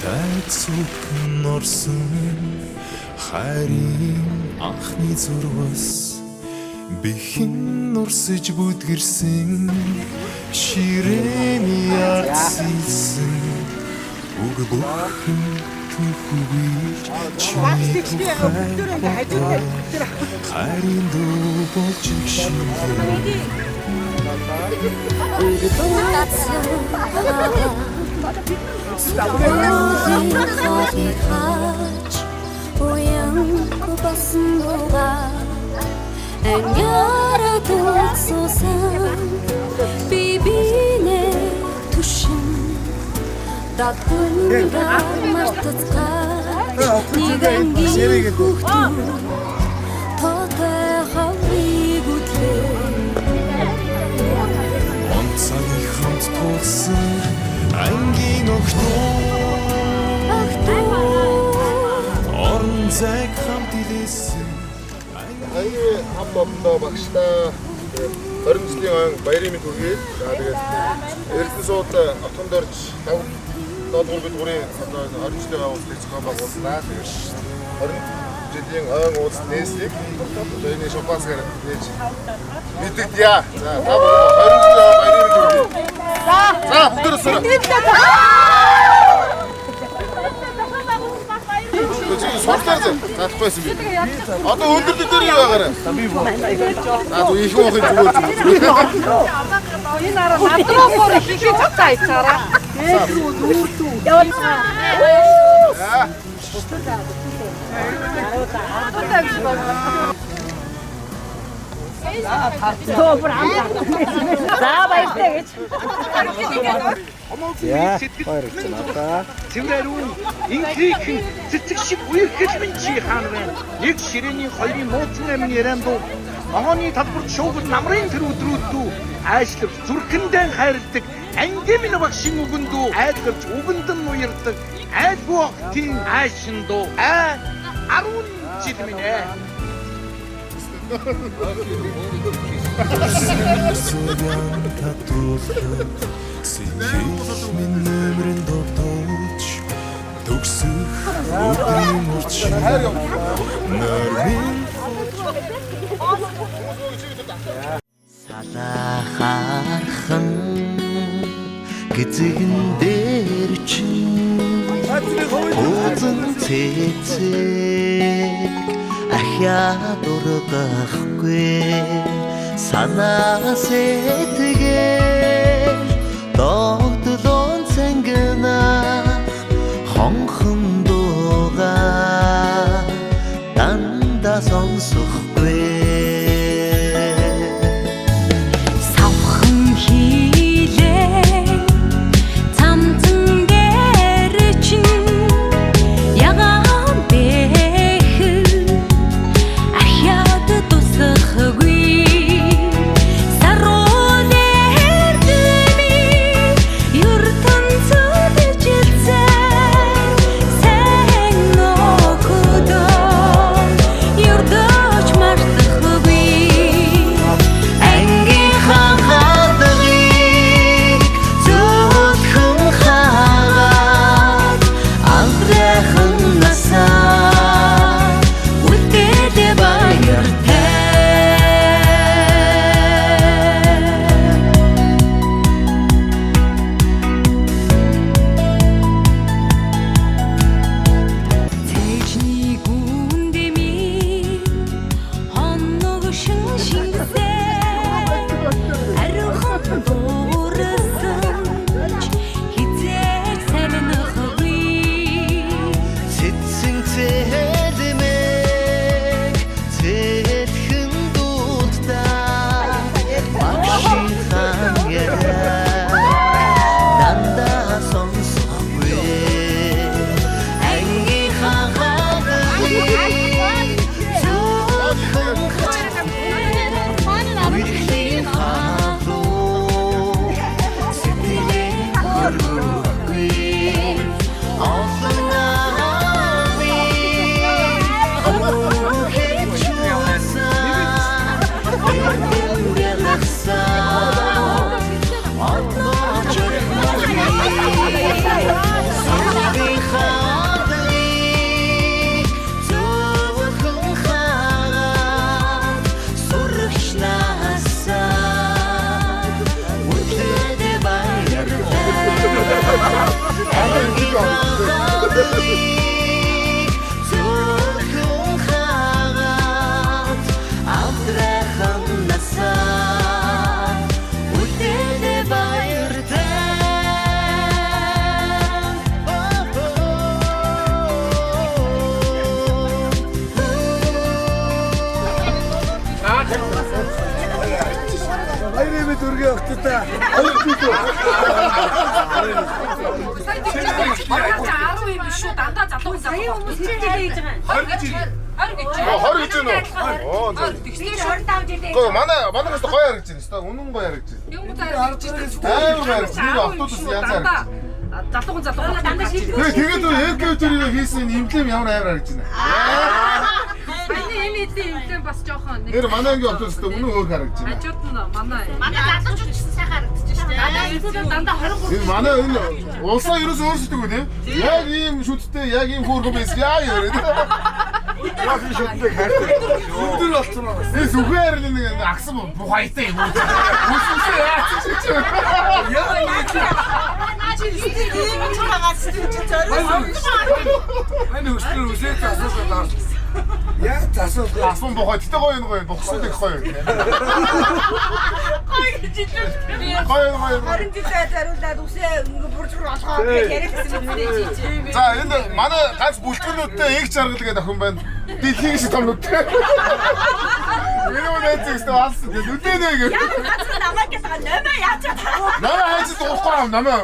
Тайцук норсон хайрын анхны зурвас бихэн нурсэж бүдгэрсэн ширээний арцсан үг бүхэн түүхүйж чимээ хайрын дуу болж шиг 우연히 봤은 너가 앵겨라도 솟아 비비네 두신 나쁜가 말뜻가 네가 앵긴 국도 더 대하위구длээ онцгой хамт тулсан ангийн орон зайг хамт илээсэн аяа хамт олондоо багштай 20 жилийн он баярын мэнд хүргээд тэгээд Эрдэнэ сууд отгонд орж 5 бид гурийн 20 жилийн уулзлыг зохион байгуулснаа. Тэгээд 20 жилийн он уулзалт нээслийг энэ шопасгаар нээж мэддэгдъя. За та 20 жилийн баярын мэнд хүргээд. За бүгдээрээ Сонслоо заахгүй юм би. Одоо өндөр дээр юу байгаарай? Би боо. Их моохын зүгээр. Энэ араа надруу хийх цацаа ицаараа. Яваа. За баяртай гэж. Яа, баярлалаа надаа. Цэврэрүүн инхрийхэн цэцэг шиг үерхэлмэн чи хаан байна. Нэг ширээний хоёрын мууцэн амин ярианду могооны талбарт шуугал намрын тэр өдрүүддүү айшлав зүрхэндээ хайрладаг анги минь багшин үгэндүү айлгавч үгэндэн уярдаг айлгүй октийн айшиндуу 10 жил минь Минь нэмрэн довдооч төгсөх өдрийн мөрч нэрмин салахархан гэзэгэн дээр чинь озон цэцэг ахяа дургахгүй санаа сэтгэл догтлон цэнгэнах хонхон дуугаа дандаа сонсохгүй савхан хийлээ цамцэн дээр чинь ягаан бэхэл ахяад тусахгүй сароо Зүрхэн хагаад амтрайхан насаа үлдэнэ баяртай. Баярын дүргээ өгчтэй. Аруу юм биш шүү. Дандаа залуу залуу. Хүмүүс хичээлээ хийж байгаа. 20 гэж байна уу? тэгснэ. 25 жилээ. Гэхдээ манайгаас гоё харагдаж байна. Өстой үнэн гоё харагдаж байна. Юм зарж ирж байна. Амар гоё. Тэр автобус янз харагдаж байна. Залуу Дандаа шилдэг. Тэгээд ЭК-төрийн хийсэн эмблем ямар амар харагдаж байна. Миний энэ эдийн бас жоохон нэг Тэр манай ангийн автобустай үнэн өөр харагдаж байна. хажууд нь манай залуучууд ч гэсэн сайхан харагдаж штэ. дандаа 23 Энэ манай энэ улсаа ерөөс өөрсдөг үү тийм? Яг ийм шүттэй, яг ийм хөөргөн байсан яа яриад. Яг энэ шүтдэг хайртай. Өдөр болчихно. Энэ сүхээр нэг агсан бухайтай юм уу? Үсүсээ яач чи. Ань өстөр үсээ засуулаад орсон. Яг засуулаад. Агсан бухай тэгтэй гоё юм гоё. Бухсууд их гоё. Гоё. Харин тийшээ зариулаад үсээ ингээ бүржгэр болгоо гэж яриадсан юм дээ. За энэ манай ганц бүлтгэрнүүдтэй их жаргал гэдэг охин байна. Дэлхийн шиг томнуудтэй. Энэ үнэ зэгстэй алсан. Нүдэнэ гэх. Газар намайг гэдэг нэмээ яаж чадаа. Намаа хайж дуусахгүй юм намаа.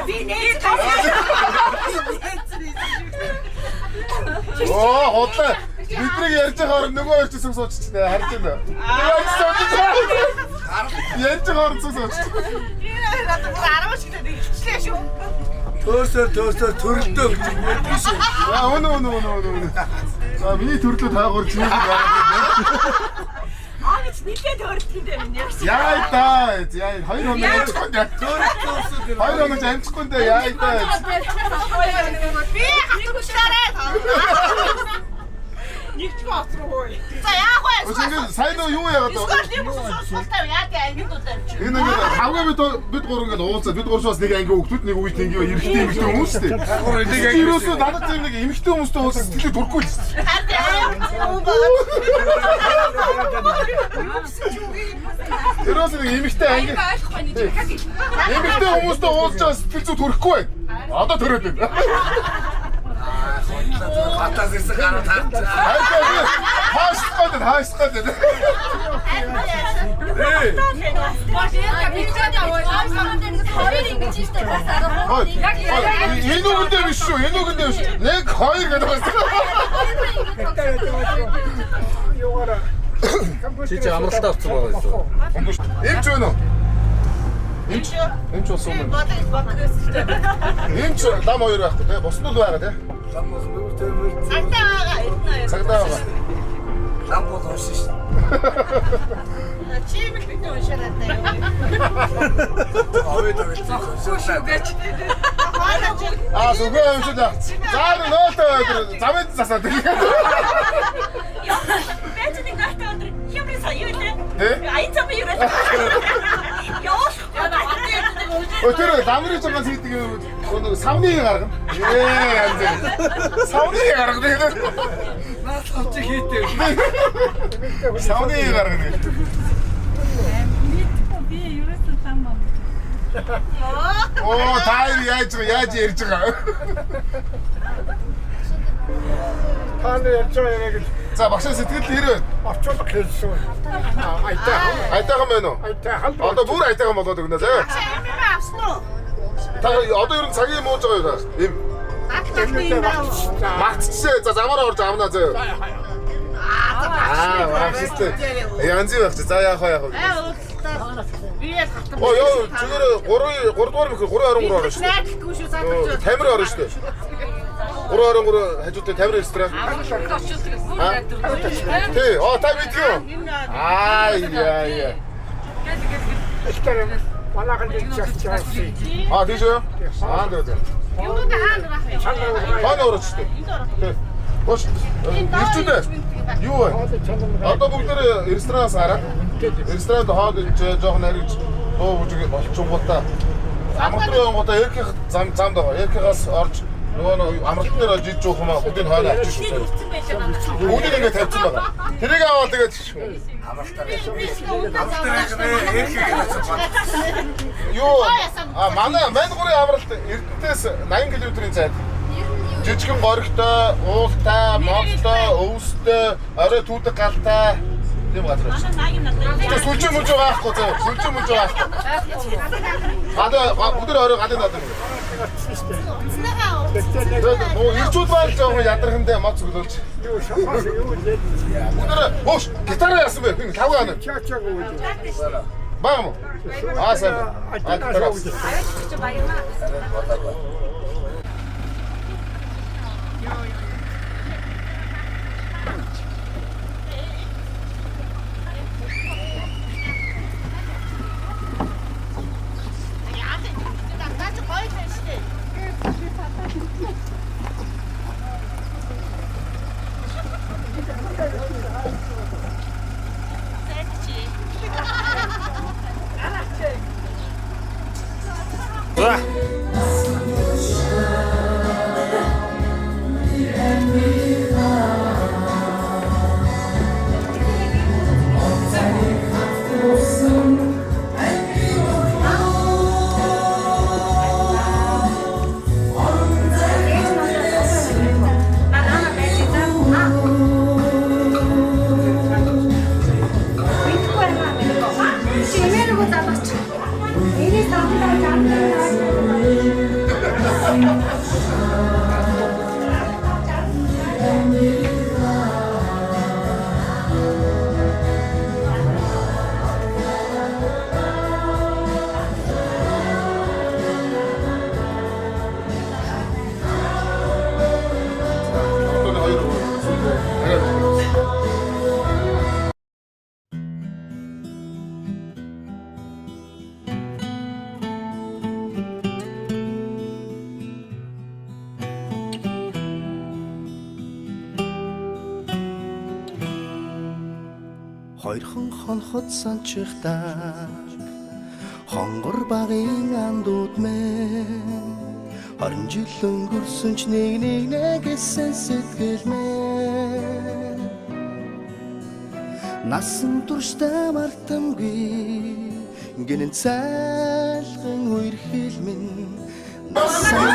Би нэр Оо хотлоо. Бидний ярьж байгаа нөгөө хоёр ч сүг сууччихнэ. Харж байна. Яаж сууччихсан? Ярьж байгаа сүг сууччихсан. араа шиг нэг хичлээ шүү. Төөсөө төрөлдөө гэж ярьдээ шүү. Өнөө. За миний төрлөө таагаар чинь гараад Авч нийтээ төрөлт юм дээ минь яг. яа та. Яа 2 хоног амжихгүй дээ. 2 хоног амжихгүй дээ. Яа та. Би хатгуулаарай. Нэгч гоцроо. За яах вэ? Өчигдөр сайн юу яагаад Суултаа яагаад ангидуудаар чи. энэ ингээд хавгаа бид гурав ингээд уулзаад бид гуравчаас нэг анги өгдүүд нэг үед ингэ эрэгтэй эмэгтэй хүмүүс шүү дээ. Нэг анги Юусоо надад тийм нэг эмэгтэй хүмүүстэй уулзаж сэтгэлээ дүрхгүй л шүү дээ. Юусоо нэг эмэгтэй анги эмэгтэй хүмүүстэй уулзаж сэтгэл зүй төрөхгүй байна. Одоо төрөөд байна. хатаас ирсэн гараад харцаа. Хааштай. Энэ үгэндээ биш шүү. Нэг хоёр гэдэг байна. Чи амралтаа авсан байгаа юу? Эмч байна уу? Эмч болсон юм. Эмч лам хоёр байхгүй те. Босд нь байгаа те. Лам бол нүр тэмэр. Цагдаа байгаа. Лам бол уншин шүү. Чи их битүү уншаад таа. Аваад аваад. Сүгээ өмчөд. Заар нөөтөө замд засаад. Бэтний гартаа өндөр хямраса юу лээ? Тэ? Айцаа би юу лээ? Яах вэ? Тэр ламрын цагаас хийдэг нэг савны гаргана. Янз. Савны гаргана. Наас авч хийдэг. Савны гаргана. би ерөөсөө самбаа. Оо таар яаж ярьж байгаа. Таны ярьж байгаа яг За багшаа сэтгэл хэрэг авчуулах хэлсэн. айтайхан байна уу? Айтайхан. Одоо бүр айтайхан болоод өгнө лээ. Эмээ авсан уу? Та одоо ер нь цагийн мууж байгаа юу та? Им магтчихээ. За замаараа орж авнаа зөө. Багшистэй. Янз байх чи. За яах вэ? Би яа хатсан. Оо ёо зүгээр 3 дугаар мөхөр 323 орно шүү. Найдалгүй шүү задлаа. Тамир орно шүү. 323 хажуутай тамир ресторан. Тий, та мэдгүй юу? Яа. Манайхан дийчихсэн. Тийш үү? Дээ. Юунд хаана байх вэ? Хаана орооч шүү. Тий. Гош. Ирчүүдээ. Юу вэ? Одоо бүгд ресторанаас гараад ресторанд хоол идэж жоохон хариж дуу бүжиг болчихгоо та. амралт руу явгоодаа эркийн замд байгаа. Эркигээс орж нөгөө амралт дээр орж иж жоох юм аа бүгдийг хойно авчих шүү. Бүгдийг ингээд тавьчихсан байгаа. Тэрийг аваад тэгээд юу манай гурийн амралт Эрдэнэтээс 80 км-ийн зайд. Жижигэн горигтой, уултай, модтой, өвстэй, орой түүдэг галтай тийм газар байна. Сүлжээ мүлж байгаа ахгүй зөө. Сүлжээ мүлж байгаа ахгүй. Бүгд орой галын даад юм. Нөө ирчүүд байлж байгаа ядархандаа мод цөглөж. Бүгд өөш гитараа яасан бэ? Хин лав гана. Баам. Сайн. Хоёрхан хонхот санчихдаа хонгор багын андууд мэн 20 жил өнгөрсөн ч нэг гэсэн сэтгэл мэн насан туршдаа мартамгүй гинэн цайлган үер хэлмэн насан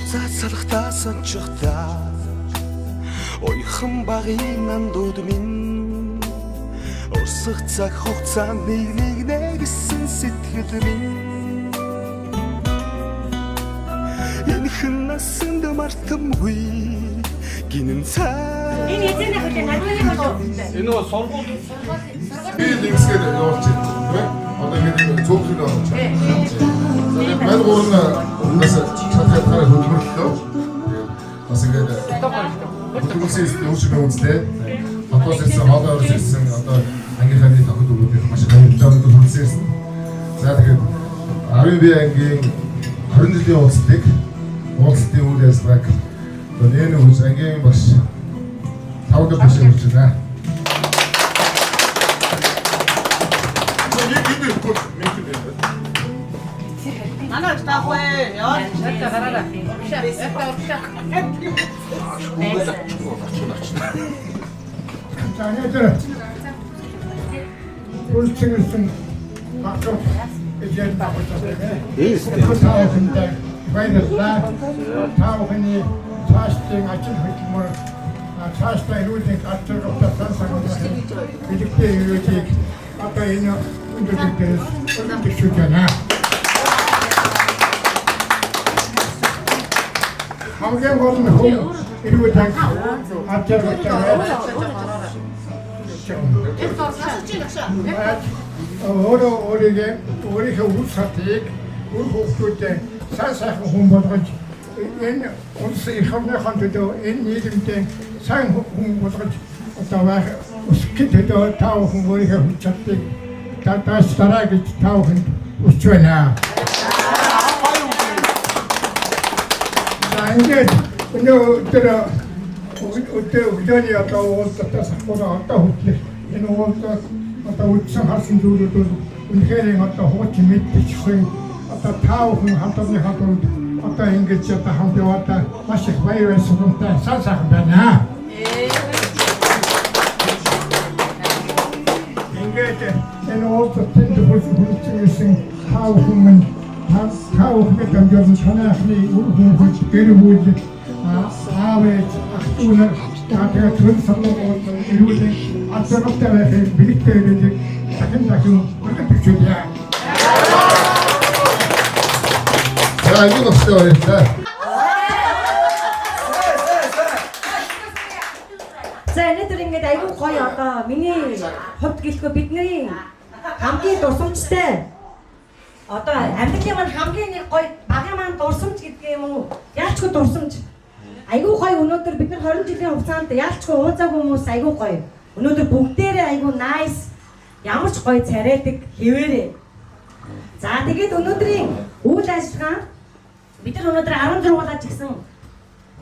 Цацалхтаа санчихдаа ойхан багын андууд минь урсах цаг хугацаа нэг гэсэн сэтгэл минь энэхэн насанд мартамгүй гинэн цай Энэ бол сургууль би линксээр явуулж байна. Одоо ингэ цөөхлөг авч байна. Мань гурван нас чатгаар хөдөлмөрлөө. Бас ингэ хөдөлмөрсөс явуулж байгаа үстэй. Хотоос ирсэн, хоолой орж ирсэн одоо ангийнхаа тохиол өгөөд маш баярлалаа хөдөлмөрсөс. За тэгээд 10 бие ангийн 20 жилийн уулзалтын үйл ажиллагааг одоо нэн үз ангийн багш 5 дахь бишээ хийж байна. Үлчигсэн багш эжээр баярлалаа. Таахны цаашдын ажил хөдөлмөр цаашдаа ирүүлэх ачаалтаа сансагуулах бидний юуийг одоо энэ өндөрлөлтөөс өргөжүүлж байна. Хамгийн гол нь хүн ирүүлэх ачаалтаа өөрийнхөө үр сатыг үр хөвгүүдэд сайн хүн болгож энэ улс их орныхон төлөө энэ нийгэмдээ сайн хүн болгож одоо байх өсгөх төлөө тав хүн өөрийнхөө хүч чадлыг татаж тараа гэж тав хүн хүсч байна. За ингээд өнөөдөр өдөөний одоо уулзалтаа сахгаараа одоо хөтлөх энэ уулзалт одоо үдсэн харсан зүйлүүд бол үнэхээр одоо хуучин мэдчихгүй одоо таа бүхэн хамт олонныхаа дунд одоо ингэж одоо хамт яваадаа маш их баяр баясгалантай сайн байна. Ингээд энэ уулзалтын хүрсэн таа бүхэн таухны дамжуулан санаахны үргэлж гэрүүл аавч ахтунаар таатаа төрөл самбууд ирүүлэн атсартай байх бэлэгтэй дахин бүртгэж. За энэ өстэй баярлалаа. За өнөөдөр ингээд аюул гоё одоо миний хувьд гэлэхгүй бидний хамгийн дурсамжтай одоо амьдралын маань хамгийн нэг гоё багын маань дурсамж гэдэг юм уу? Яалчгүй дурсамж. Айгуу гоё өнөөдөр бид нар 20 жилийн хугацаанд яалчгүй ууцаагүй хүмүүс айгуу гоё. Өнөөдөр бүгдээрээ айгуу nice ямар ч гоё царайдаг хэвээрээ. За тэгээд өнөөдрийн үйл ажиллагаа бид нар өнөөдөр 10 зургуулаач гисэн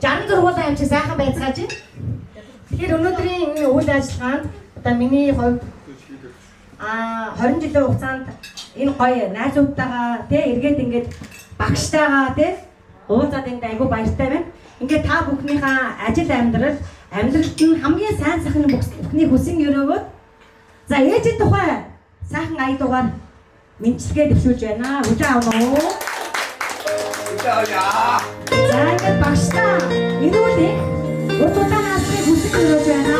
60 зургуулаа юм чи сайхан байцгааж байна. Тэгэхээр өнөөдрийн энэ үйл ажиллагаанд одоо миний хувьд 20 жилийн хугацаанд энэ гоё найзуудтайгаа тий эргээд ингээд багштайгаа тий уулзаад энэ айгуу баяртай байна. Ингээд та бүхнийхээ ажил амьдралд нь хамгийн сайн сайхан бүхний хүсэн өрөөгөө за ээжийн тухай сайхан аялуугаар мэдчилгээ дэвшүүлж байна. Хүлээн авах уу? За ингээд багштаа ирүүлээ. Урдуудаа насны хүсэн өрөөж байна.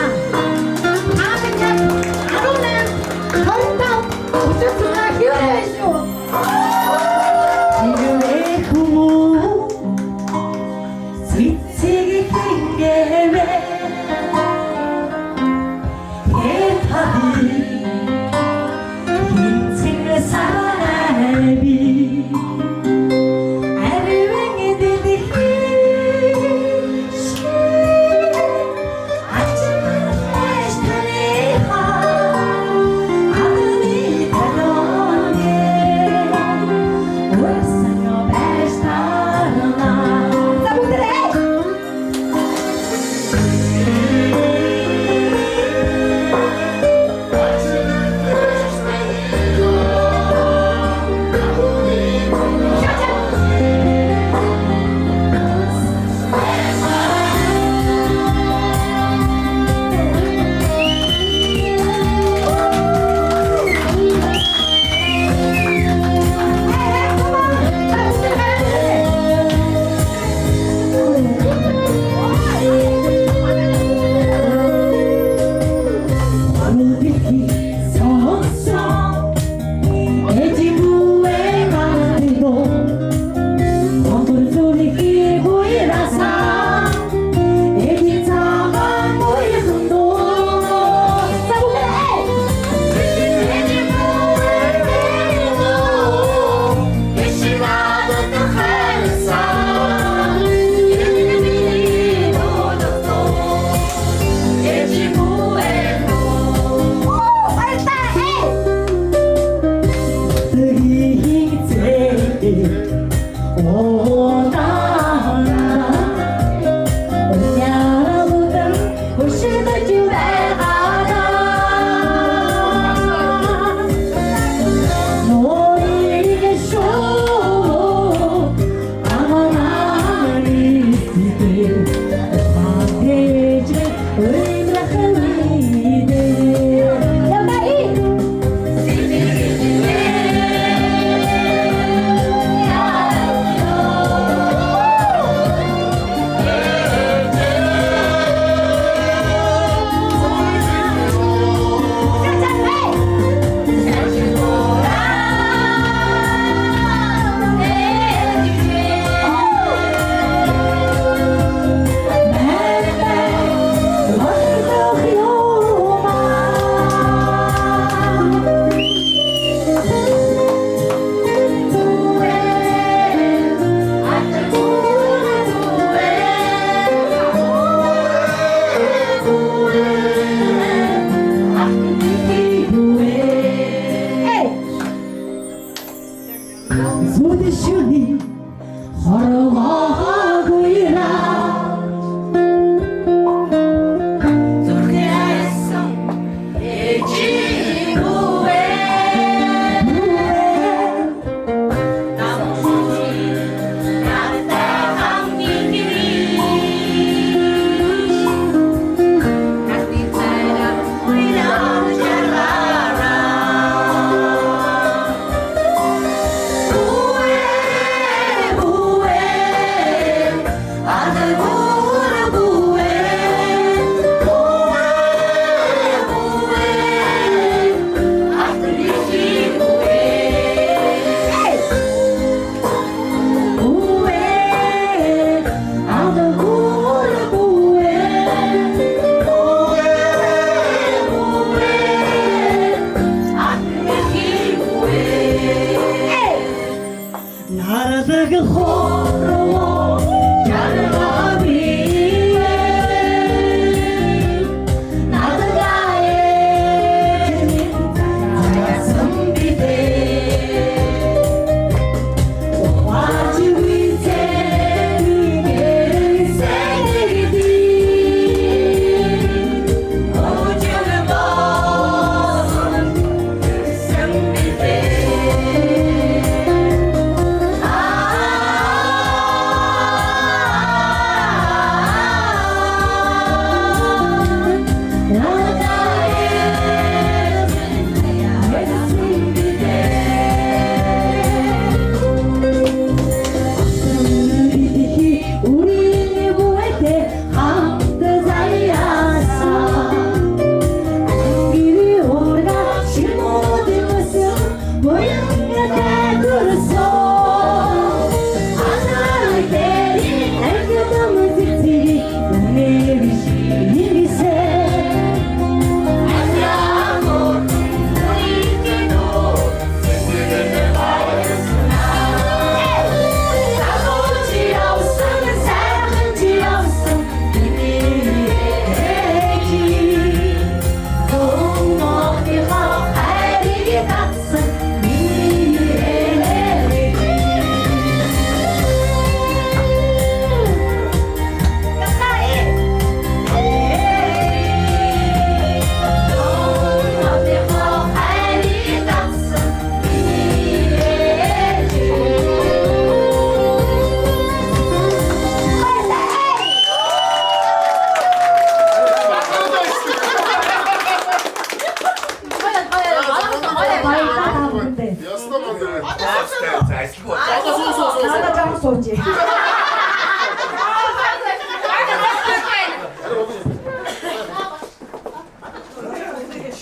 баярлалаа та бүхэндээ. Ястаа мөн. Надад жаа сууж.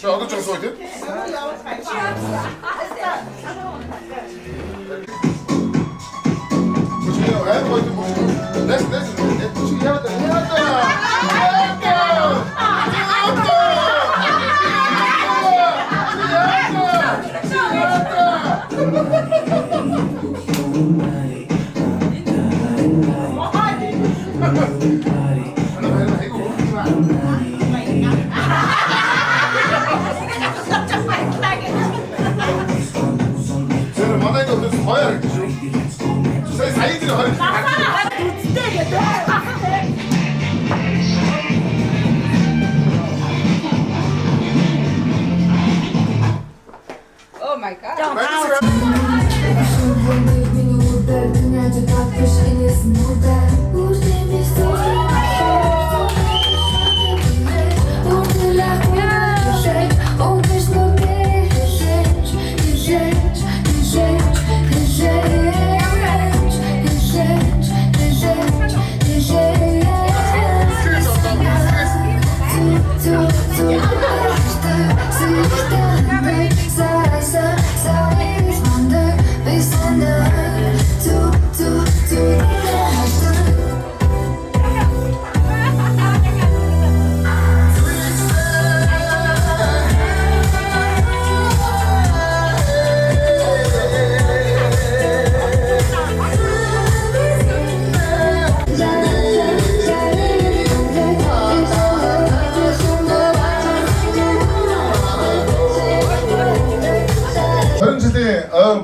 Одоо ч сууж тийм. Oh my god.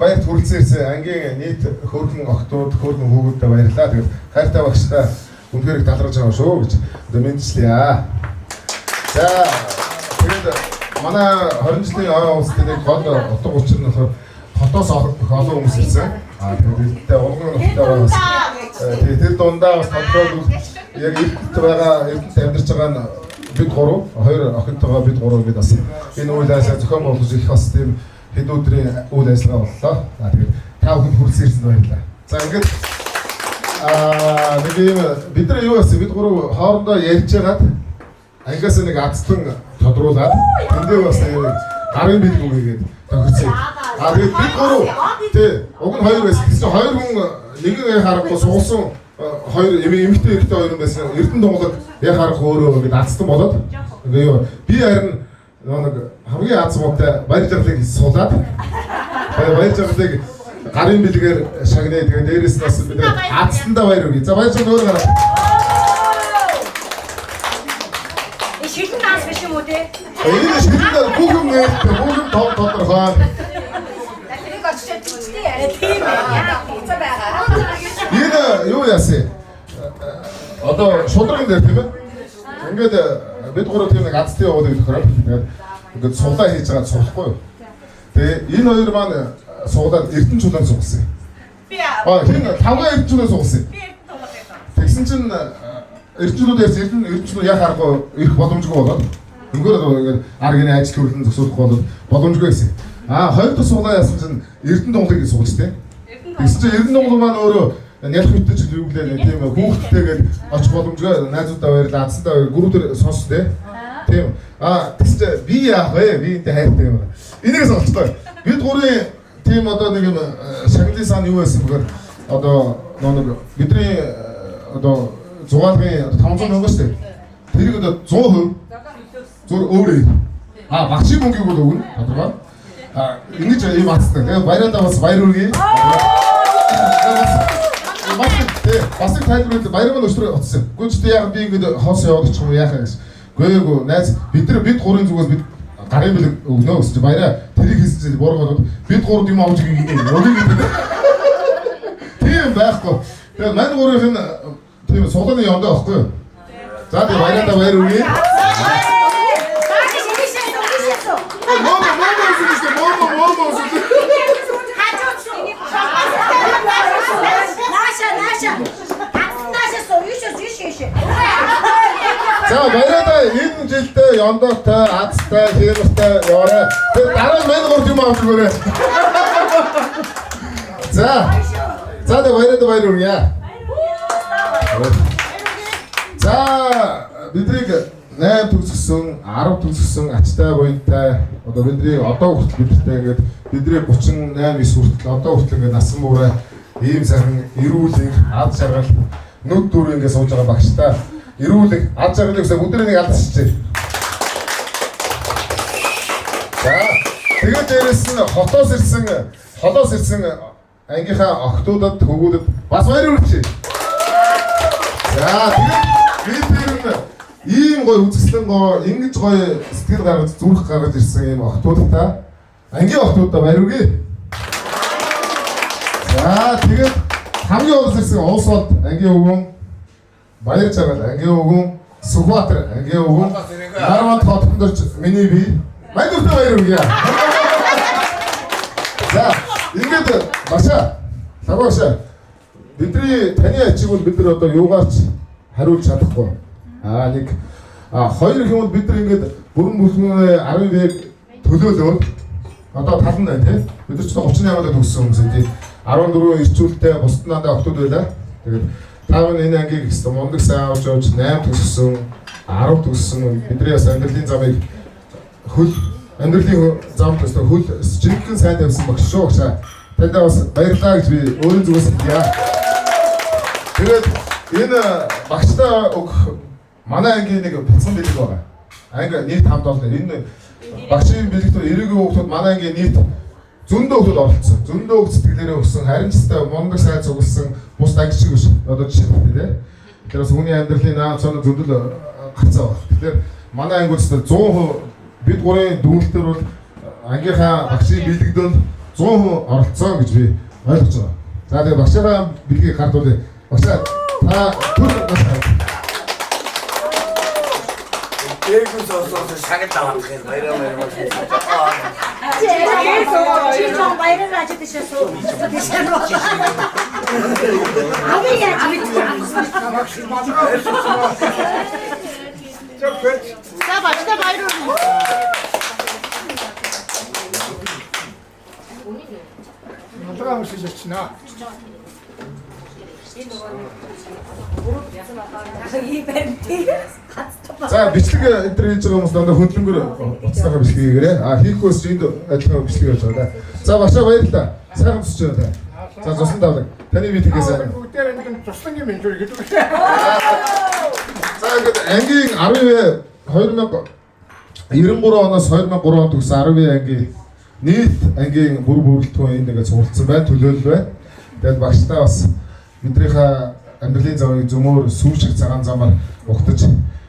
Баярт хүрэлцэн ирсэн ангийн нийт хөөрхөн охтууд, хөөрхөн хүүгүүдэд баярлалаа. Тэгээд хайртай багштай үнэхээр их талархаж байгаа шүү гэж одоо мэдчихлээ. За тэгээд манай 20 жилийн улсад нэг гол утга учир нь болохоор хотоос олон хүмүүс ирсэн. Тэгээд улгын нуттай байгаас тэгээд тэр дундаа бас тодорхойлбол яг эрдэнэт байгаа, эрдэнэт амьдарч байгаа нь бид гурав, хоёр охинтойгоо бид гурав бид бас энэ үйл ажиллагаа зохион байгуулж их бас тийм хэд өдрийн үйл ажиллагаа боллоо. Тэгээд та бүхэн хүрэлцэн ирсэнд баярлалаа. За ингээд нэг юм бид нар юу гэсэн бид гурав хоорондоо ярьж байгаад ангиас нэг азтан тодруулаад тэндээ бас нэг гарын бэлэг үгээд тохирсон. Тэгээд бид гурав тий уг нь хоёр байсан. Тэгсэн хоёр хүн нэгэн харахгүй суусан хоёр эмэгтэй эрэгтэй хоёр байсан. Эрдэнэ дунгалаг яг харахгүй өөрөө ингээд азтан болоод ингээ би харин нэг хамгийн аз муутай баяр жаргалыг суулаад тэгээд баяр жаргалыг гарын бэлгээр шагнаа тэгээд дээрээс нь бас бид азтандаа баяр өгье. За баяр жаргал өөр гараа. Шилэн нас биш юм уу те? Энэ шилэн бүгэн нээлттэй бүгэн тодорхой. Тэрийг очиж үзтээ яриа тийм яа хуцаа байгаа. Энэ юу яасан? Одоо шудраган дээр тийм ээ. Ингээд бид гурав тийм нэг азтын яваад идэх хэрэг. Тэгээд ингээд суулаа хийж байгаа суулахгүй юу? Тэгээ энэ хоёр маань суулаад Эрдэнэ чулуун суулсан. Би яа. Хин тавга Эрдэнэ чулуун суулсан. Би тулаад. Тэгсэн чинь Эрдэнэ чулуунаас Эрдэнэ чулуун яг харахгүй ирэх боломжгүй болоод өнгөөр ингээд аргины ажил хөрлөн зөксөхгүй болоод боломжгүй байсан. Хоёр дахь суулаа яасан чинь Эрдэнэ дунгалыг суулж тээ. Тэгсэн чинь Эрдэнэ дунгал маань өөрөө нялх мэдтэй ч юу гэлээ тийм хүүхдтэйгээд очих боломжгүй найзуудаа баярлаа азсандаа гүрүүдээр сонсч тээ. Тийм. Тэгсэн чинь би яах вэ? Би энэ хайртай юм. Энийг сонсчихлоо. Бид гурийн тийм одоо нэг юм шагналын сан юу байсан бэхээр одоо нэг бидний одоо зугаалгын 500 мянга шүү дээ. Тэрийг одоо 100% зөв өөрөө. Багшийн мөнгийг бол өгнө. Тодорхой. Ингэж юм атсан. Тэгээ баяраа бас баяр үргэе. Бас их тайлбарлаад баяр маань өчтөр утсан. Гүнжтэй яг би ингэ хоос яваад очих юм яахаа гэсэн. Гүйгөө найз бид гурийн зүгээс бид гарын бэлэг өгнө гэсэн чинь баяраа тэрийг хийсэн чинь буургаад бид гурд юм авч өгье гэдэг. Тийм байхгүй. Тэгээ мань гурийн тийм суулганы явдаа байхгүй юу? За тэгээ баяраа баяр үргэе. За баяраа энэ жилдээ Бүгдээрээ Яндоотой, Азтай, Хээртэй яваарай. Тэгээд дараа нь мань гурд юм авч өгөөрэй. За баяр үргье. За бидрийг 8 төгсгсөн, 10 төгсгсөн ачтай буянтай одоо бидний одоо хүртэл бидэртэй ингээд бидний 38 9 хүртэл одоо хүртэл ингээд насан муурай ийм сайхан эрүүл ад жаргал нүд дүр ингээд сууж байгаа багштай эрүүл ад жаргалыг өдрийн нэг алдчихжээ. За тэгээд дээрэс нь холоос ирсэн ангийнхаа охтуудад хөвгүүдэд бас баяр хүргэе. За тэгээд бид ийм гоё үзэсгэлэн гоё ингэж гоё сэтгэл гаргаж зүрх гаргаж ирсэн ийм охтуудтай ангийн охтуудаа баяр хүргэе. За тэгээд хамгийн улс ирсэн улс бод ангийн өвгөн Баяр Жаргал ангийн өвгөн Сүхбаатар ангийн өвгөн Нарванд хотондорч миний бие баяртай баяр хүргэе. За ингээд Лагооша бидний таны ачиг бол бид нар одоо юугаарч хариулж чадахгүй. Хоёр хүмүүс бид нар ингээд бүрэн бүхнээ 10-ыг төлөөлөөд одоо тал нь байна тийм. Бид нар ч 38-аад төгссөн хүмүүс тийм. 14 ирчүүлтэй бусд надад октод байлаа. Тэгээд таав энэ ангийг гэсэн мундаг сайн авч явж 8 төгссөн, 10 төгссөн бидний бас амьдралын замыг амьдралын зам төсөө хөл жинхэнэ сайн тавьсан багш шүү гэж. Тандаа бас баярлалаа гэж би өөрийн зүгээс хэлье. Тэгээд энэ багштай манай ангийн нэг бяцхан бэлэг байгаа. Анги нийт хамт олон энэ багшийн бэлэгт 90 хүүхдүүд манай ангийн нийт зөндөө хүүхдүүд оролцсон. Зөндөө хүүхд сэтгэлээрээ өгсөн, харимжтай мундаг сайн цугласан бус ангичиг биш. Одоо жишээлбэл тийм. Тэгэхээр бас хүний амьдралын наан цоног зөндөл гарцаа байна. Тэгэхээр манай анги үстэй 100% бид гурийн дүнэлтээр бол ангийнхаа багшийн бэлэгдэл 100% оролцсон гэж би ойлгож байгаа. За тэгээд багшаа бэлгийг гардуулъя. Багшаа та түр Дээгүүс осоос шагнал авах юм баяраа. Чи жоо баяраа ажиж тийшээ. Аваа яаж За багштай баяр хүргэе. Натгаа мөсөж За бичлэг энэ төр хийж байгаа хүмүүс дандаа хөндлөнгөр уцсаахаа бичлэг хийгээрэй. Хийхгүйс энд адилхан бичлэг хийж байгаа да. За башаа баярлалаа. Сайхан тусч байна та. За цусан давлаг. Таны бие тэгээс сайн. бүгдээр энэ туслан юм шүү гэдэг. За ингээд ангийн 2093 оноос 2003 он төгсөн 10 ангийн нийт ангийн бүр бүрэлдэхүүн эндээ цуглдсан байна, төлөөлөл байна. Тэгээд багштай бас бидрийнхаа амьдралын замыг зөмөр сүүр шиг цагаан замаар ухтаж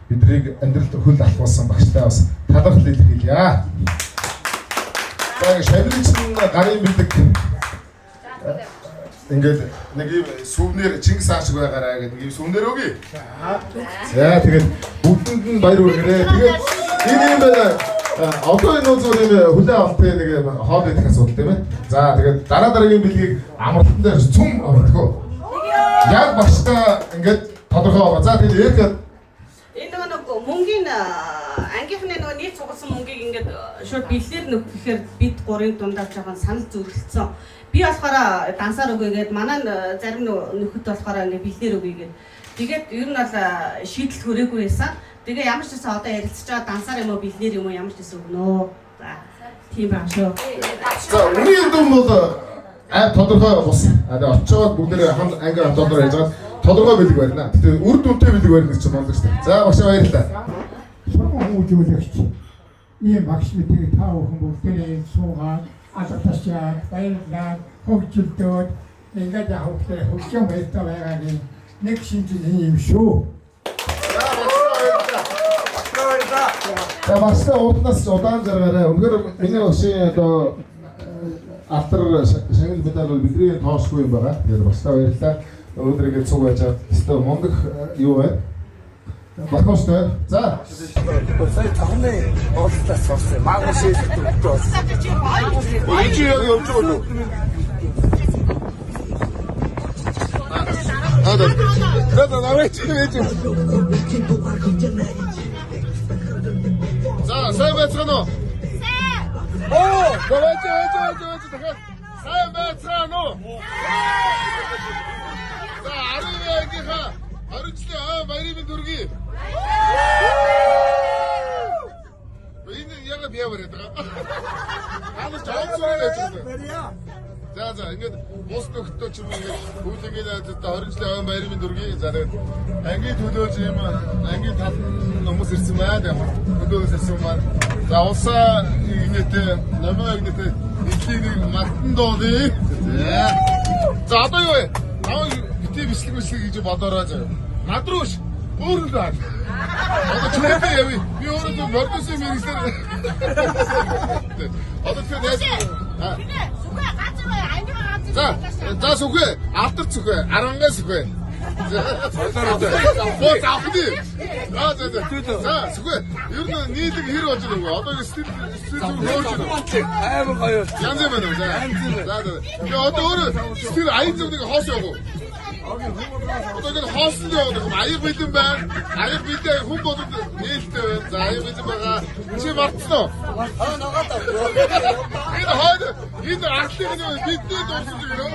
биднийг амьдралд хөл алхуулсан багштай бас талархал илэрхийлье. За шаврын гарын бэлэг ингээд нэг юм сүвнэр Чингис хаан шиг байгаараа гэдэг юм сүвнэр өгье. За тэгээд бүгдэнд нь баяр хүргээрэй. Тэгээд энэ юм одоо энэ үзүүл юм хүлээ авалтын нэг хоол идэх асуудал тийм ээ. За тэгээд дараагийн бэлгийг амралтан дээр цүм авахгүй. Яг багштай ингээд тодорхой байгаа. За тэгээд Энэ нэг мөнгөний ангийнхны нэг нийт цугласан мөнгийг ингээд шууд бэлээр нөх гэхээр бид гурийн дундаа жоохон санал зүрхэлсэн. Би болохоор дансаар өгөөгээд манай зарим нөхөд болохоор ингээд бэлээр өгөөгээд тэгээд ер нь бол шийдэл хүрээгүй байсан. Тэгээ ямар ч гэсэн одоо ярилцж байгаа дансаар юм уу бэлээр юм уу ямар ч гэсэн өгнө. За тийм байна шүү. за үний дүн бол тодорхой бус. Очоод бүгдээ хамт анги хамтдаар яаж байгаа тодорхой бэлэг барина. Тэгээ үр дүнтэй бэлэг барина гэж боддог шүү дээ. За багшаа баярлалаа. Сургууль хөгжүүлэгч ийм багш бидгийг та бүхэн бүгдээ суугаад алгатасчаа баярлалаа хөгжилдөөд ингээд явахтай хөгжим байдлаа байгааг нэг шинжлэх юм шүү. За багшаа уудлаас удаан заргаарай. Өнөөдөр миний өшөө одоо автар шагнал медаль бол бидний тоошгүй юм байгаа. Тэгээд багшаа баярлалаа. Өнөөдөр ингэ цуг байж байгаа. Өстө мундаг юу вэ? Багштай. За. Сая тахны уулзлаас сонссон. Магнус шийдэлт болсон. Энд яг явж байгаа юу? Надад наваач. 자, сайн байцгаана уу? Оо, давайте. дахиад сайн байцгаана уу? За, 12 ангийнхаа 20 жилийн ой баярын мэнд хүргэе. Энэ яг бие бариад байгаа. Аав жаацгаа гэж байна. За, ингээд бус нөхдөд ч юм уу ингээд бүгдийг л 20 жилийн ой баярын мэнд хүргэе. За, тэгээд ангийн төлөөж юм ангийн тал хүмүүс ирсэн байна. Төлөөс ирсэн байна. За, улсаа игнэтэй намайг игнэтэй эдлийг мартан дуулъя. За, одоо юу вэ? Аа битээ бичлэг гэж бодороо заяа. Над руу ш. Өөр л байна. Одоо чөлөөтэй яви. Би өөрөө мордосын мэрэгчлэр. Одоо тэр яаж аа. Сүхэ гацгаа ангигаа гацгаа. За сүхэ алдар сүхэ 10-аас сүхэ. Боо заахны. За сүхэ ер нь нийлэг хэр болж байгаа вэ? Одоо ингэ стил хөөж байна. Аймаг гоё. Янз байна уу? За. Тэгээ одоо өөрөө стил аян зүг нэг хоос явах. Одоо ингэ хоосон явах. Аяг бэлэн байна. Аяг бэлэн хүн бодод нээлттэй байна. За аяг бэлэн байгаа. Чи мартсан уу? Аа нагаатаа. Энэ хойд энэ артлыг нь бидний дууссан юм уу?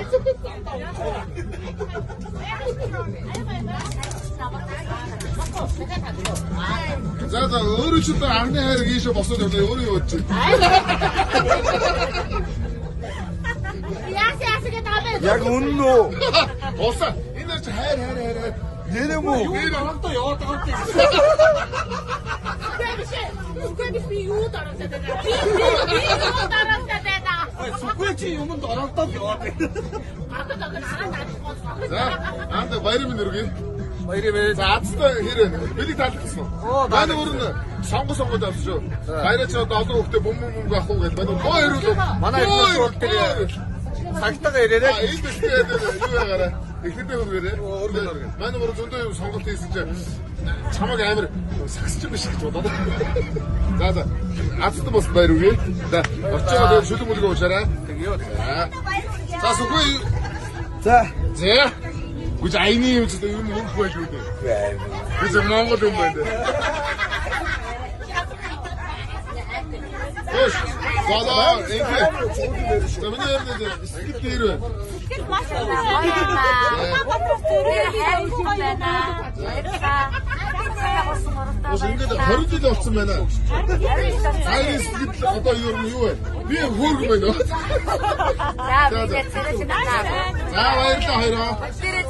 За өөрөө ч одоо анхны хайрыг ийшээ босоод явлаа өөрөө юу гэж. Яасгээ таваа. Яг үнэн үү? Усаа энэ ч хайр. Нэрээ мүү? Юу намтаа яваад байгаа юм. Үгүй би юу дараатай байна. Би юу дараатай байна. Сүхэ чи юмд оролдоод яваад байна. За анд баярын минь өргөе. Баярын минь. За азтай хэрэг бидний таалагдсан уу? Манай өрн сонгоод авсан шүү. Баяраач одоо олон хүүхдээ бөм авах уу гэж манай гоо ирүүл. Манай ирүүл тэр цагтаага ирээрээ. Энэ бэлтгээд юу ягараа. Ихэдээ өргөөрэй. Манай бүр зөндөө юм сонголт хийсэн чинь чамаг амар сагсч юм биш гэж бодоод. За азтай бас баяр үгүй. За очоод шүлэг мүлэг уушаарай. За сүхэ. За. Гүж айны юм ч юм мөнгө байж үү. Гүж Монгол юм байна. Хош. Бала энэ. Тамины ярдэ скит дээр. Скит маш баярлалаа. Ос ингээд 20 жил болсон байна. Айрис скит одоо юу вэ? Би хөөргөн байна. За би цэцэрэч байна. За баярлалаа хоёроо.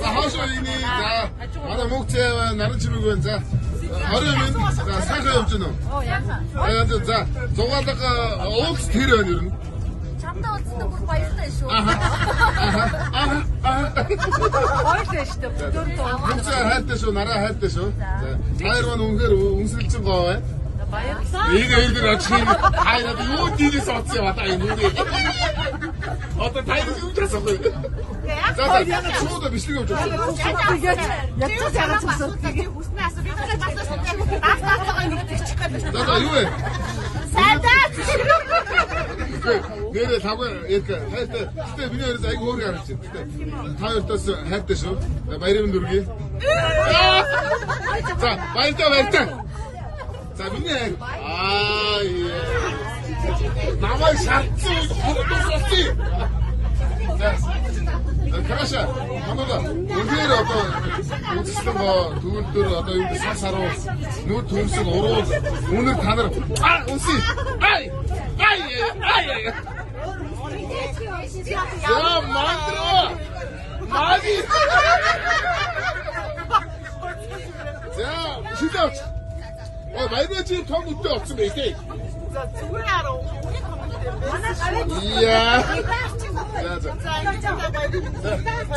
За хаашаа ини. За манай мөнгөцөө наран чимэг байна. За 20 минут. За сайхан явж байна уу? Оо яасан. За зугаалга уугс тэр байна ер нь. Чамдаа уулзсан бүр баяртай шүү. Баяртай шүү. Мөнгөцөө хайртай шүү, нараа хайртай шүү. Хоёр маань үнэхээр үнсгэлцэн гоо байна. Баярлалаа. Энэ хоёрын очих хайраад юу дийлээс оцсон одоо энэ үү. Одоо тайрын юу гэсэн бэ? За шууд бичлэг явуулж байна. Ятсан цагаан цусан. Хүснээ асуу. Би бас таагаа нэг тэгчих гээд байна. За юу вэ? Сайдаа. Нэрээ тавга яг хайртай. Гэтэ миний хоёроос айгүй хөөргө харагч байна. Гэтэ та хоёртоос хайртай шүү. Баярын мэнд хүргэе. За баяртай. За миний хайр. Намайг шатсан хүмүүстэй. Краша. Хамаа. Үнээр одоо үзсэн гоо түүл дээр одоо юу сас харуу. Нүд төмсөг уруу. Үнээр та нар үнсий. За мандро. Маги. За шидаач. Баярын чи том үтээ олсон байтэй. За зүгээр аруу. Яа.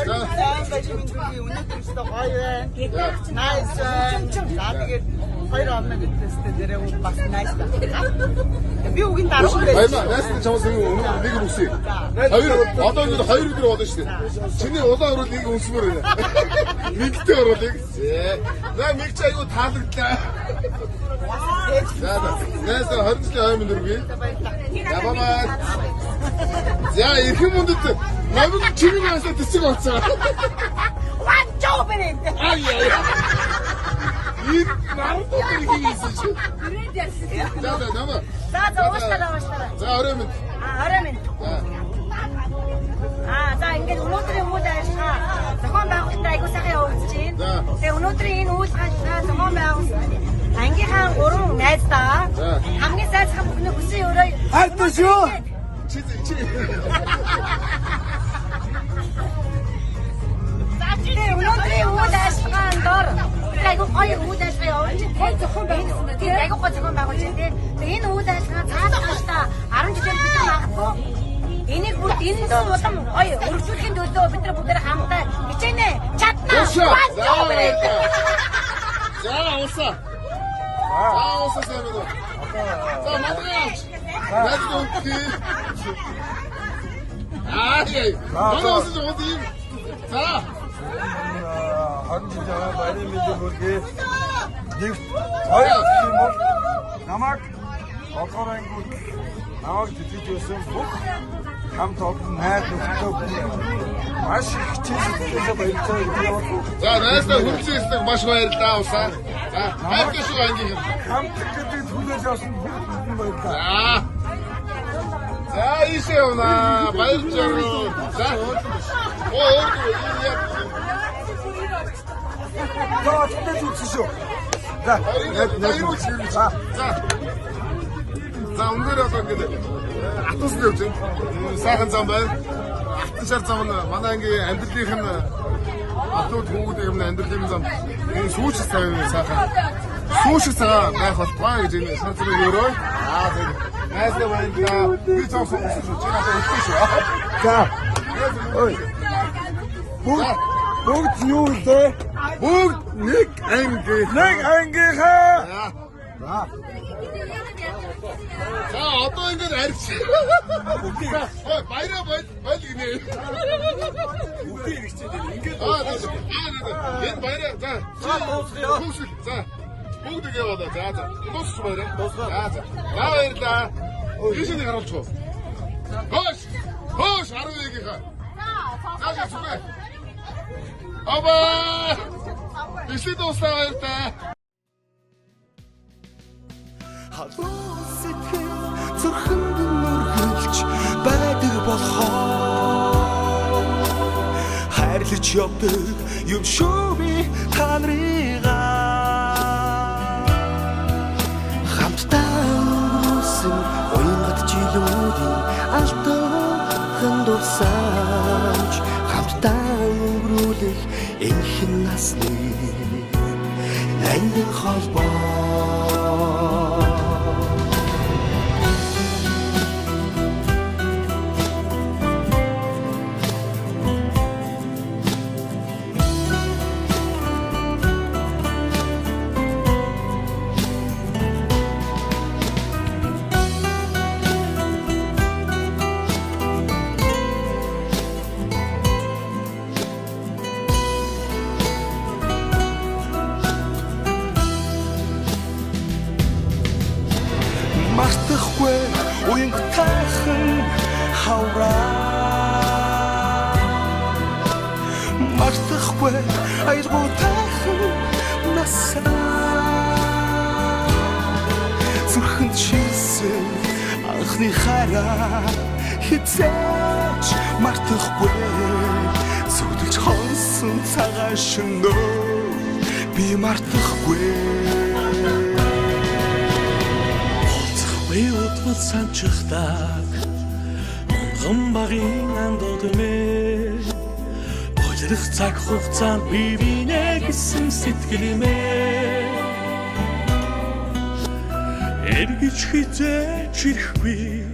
За Nice. Тэгээд хоёр амнаа гэжтэй дээрээ бас nice байна. Би үгийн дарах юм байна. Баярлалаа. Найс чамаас нэг үсээ. Хоёр одоо ингэ хоёр өдөр болно шүү дээ. Чиний улаан орол нэг үнсмөр байна. Нэгтэй оролыг. За мэгч аягүй таалагдлаа. За найс 20 жилийн ой минь үргэлээ. За бабаа. За их юм үндэт. Намайг чиний ясаа тэсэг олцоо. Ван жоо бэрээ. Ай. ийг наран дотор хийсэн чи. За намаа. За уушлаа. За орой минь. Орой минь. За ингээд өнөөдрийн үйл ажиллагаа зохион байгуулалтад аягүй сайхан явагдаж байна. Тэгээ өнөөдрийн энэ үйл ажиллагаа зохион байгуулалт ангийнхаа 3 найздаа хамгийн сайхан бүхний хүсээ өрөө хайртай шүү. Чи. Тэгээ өнөөдрийн үйл ажиллагаанд дор аягүй гоё үйл ажиллагаа явуулж байна. Зохион байгуулалт тийм аягүй гоё зохион байгуулж байна. Тэгээ энэ үйл ажиллагаа цаашдаа 10 жилээр бид магадгүй энийг бүр энэ улам гоё өргөжүүлэхийн төлөө бид нар бүгд хамтдаа хичээнэ чаднаа. За уусаа. сайн байна. За мадгаач. Найдаа үгүй. Яа. Манай усаж гоо юм. За. Ханж жаа баярын мэндийг хүргэе. Нэг хоёр юм бол намайг олгорангууд намайг жижиг байсан бүх хамт олон найз нөхдөд маш их хичээлээ баярлалаа. За найстай хүлцээсдэг маш баярлалаа усаа. За хайртай шүү ангийн. Хамт гэдэг хүлээж авсан бүгд баярлалаа. За ийшээ явна. Баярлалаа. За. Өөр яа. Тооцтой зүгсэн шүү. За, за өндөр одоо ингээд атус л явж байна. Сайхан зам байна. Алтан шар зам нь манай ангийн амьдралынх нь атууд хүмүүдэг юм амьдралын зам. Энэ сүүчс цай сайхан. Сүүчс цай байх болтугай гэж энэ шар зам өрөө. Тэг. Найстай баярлалаа. Би цаасан өсөж чи надад өгсөн шүү. За. Ой. Бүгд юу вэ? Бүгд нэг ангийнхаа. За одоо ингээд арьс. Ой баяраа баял гинэ. Үгүй ирчихсэн ингээд. Энэ баяраа за. За. Бүгд ингэ болоо. За. Дуусч баяраа. За. За баярлаа. Ийшээ харуулж гоо. Хөөш 11-ийнхаа. За зүгээ. Аба! Ишээ дуусаа баяртай. Халуун сэтгэл зүрхэнд нүргэлж байдаг болохоор хайрлаж явдаг юм шүү би та нарыгаа хамтдаа өнгөрсөн уянгад жилүүдийн алтан дурсамж хамтдаа өнгөрүүлэх энхэн насны нандин холбоо мартахгүй уянг тайхан хавраа мартахгүй айргуу тайхан насаа зүрхэнд шилсэн анхны хараа хизээч мартахгүй зүудэлж хонсон цагаан шөнөө би мартахгүй Уйдвал санчхдаг онгон багийн андууд мэ Болирх цаг хугацаанд би бинэ гэсэн сэтгэлмээ Эргэж хизээч ирэхгүй